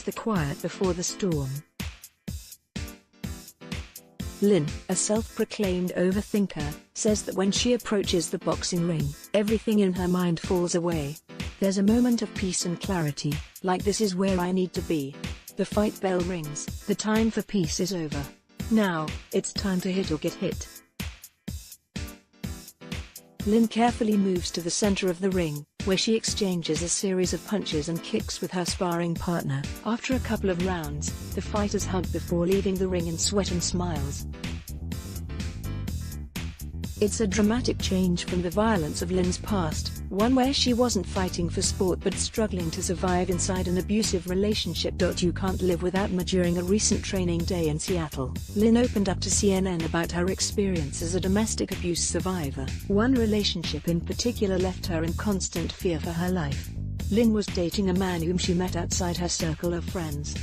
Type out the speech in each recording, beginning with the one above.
the quiet before the storm. Lynn, a self-proclaimed overthinker, says that when she approaches the boxing ring, everything in her mind falls away. There's a moment of peace and clarity, like this is where I need to be. The fight bell rings, the time for peace is over. Now, it's time to hit or get hit. Lynn carefully moves to the center of the ring, where she exchanges a series of punches and kicks with her sparring partner. After a couple of rounds, the fighters hug before leaving the ring in sweat and smiles. It's a dramatic change from the violence of Lynn's past, one where she wasn't fighting for sport but struggling to survive inside an abusive relationship. You can't live without me. During a recent training day in Seattle, Lynn opened up to CNN about her experience as a domestic abuse survivor. One relationship in particular left her in constant fear for her life. Lynn was dating a man whom she met outside her circle of friends.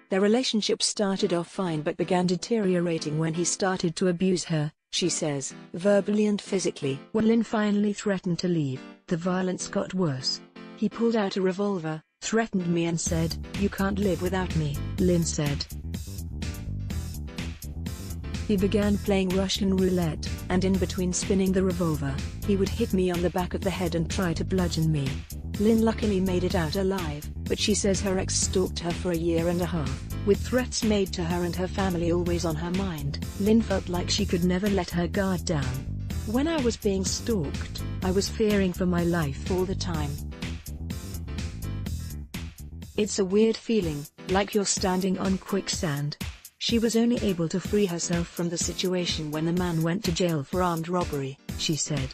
Their relationship started off fine but began deteriorating when he started to abuse her, she says, verbally and physically. When Lynn finally threatened to leave, the violence got worse. He pulled out a revolver, threatened me and said, "You can't live without me," Lynn said. He began playing Russian roulette, and in between spinning the revolver, he would hit me on the back of the head and try to bludgeon me. Lynn luckily made it out alive, but she says her ex stalked her for a year and a half, with threats made to her and her family always on her mind. Lynn felt like she could never let her guard down. "When I was being stalked, I was fearing for my life all the time. It's a weird feeling, like you're standing on quicksand." She was only able to free herself from the situation when the man went to jail for armed robbery, she said.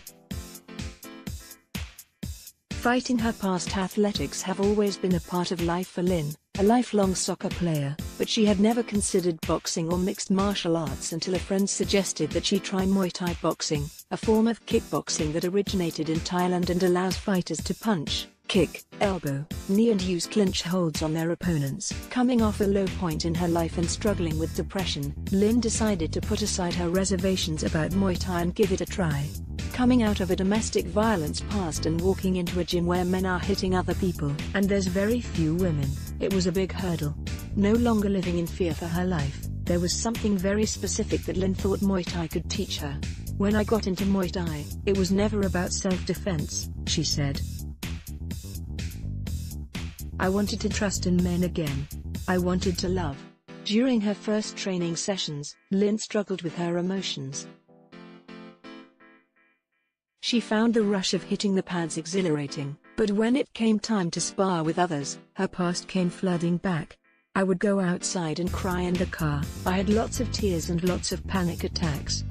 Fighting her past. Athletics have always been a part of life for Lynn, a lifelong soccer player, but she had never considered boxing or mixed martial arts until a friend suggested that she try Muay Thai boxing, a form of kickboxing that originated in Thailand and allows fighters to punch, kick, elbow, knee and use clinch holds on their opponents. Coming off a low point in her life and struggling with depression, Lynn decided to put aside her reservations about Muay Thai and give it a try. Coming out of a domestic violence past and walking into a gym where men are hitting other people, and there's very few women, it was a big hurdle. No longer living in fear for her life, there was something very specific that Lynn thought Muay Thai could teach her. "When I got into Muay Thai, it was never about self-defense," she said. "I wanted to trust in men again. I wanted to love." During her first training sessions, Lynn struggled with her emotions. She found the rush of hitting the pads exhilarating, but when it came time to spar with others, her past came flooding back. "I would go outside and cry in the car. I had lots of tears and lots of panic attacks.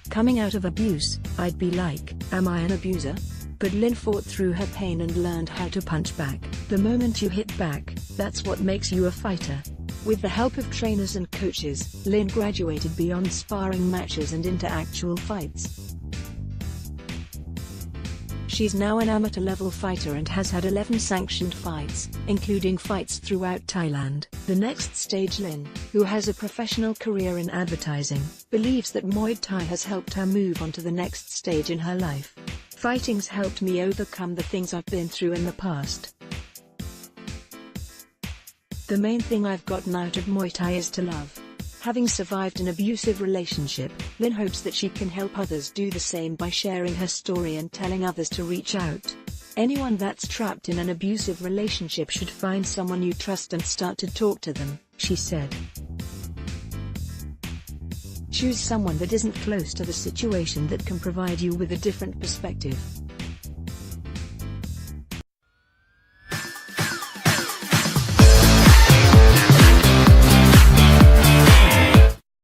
Coming out of abuse, I'd be like, am I an abuser?" But Lynn fought through her pain and learned how to punch back. The moment you hit back, that's what makes you a fighter. With the help of trainers and coaches, Lynn graduated beyond sparring matches and into actual fights. She's now an amateur-level fighter and has had 11 sanctioned fights, including fights throughout Thailand. The next stage. Lynn, who has a professional career in advertising, believes that Muay Thai has helped her move on to the next stage in her life. "Fighting's helped me overcome the things I've been through in the past. The main thing I've gotten out of Muay Thai is to love." Having survived an abusive relationship, Lynn hopes that she can help others do the same by sharing her story and telling others to reach out. Anyone that's trapped in an abusive relationship should find someone you trust and start to talk to them, she said. Choose someone that isn't close to the situation that can provide you with a different perspective.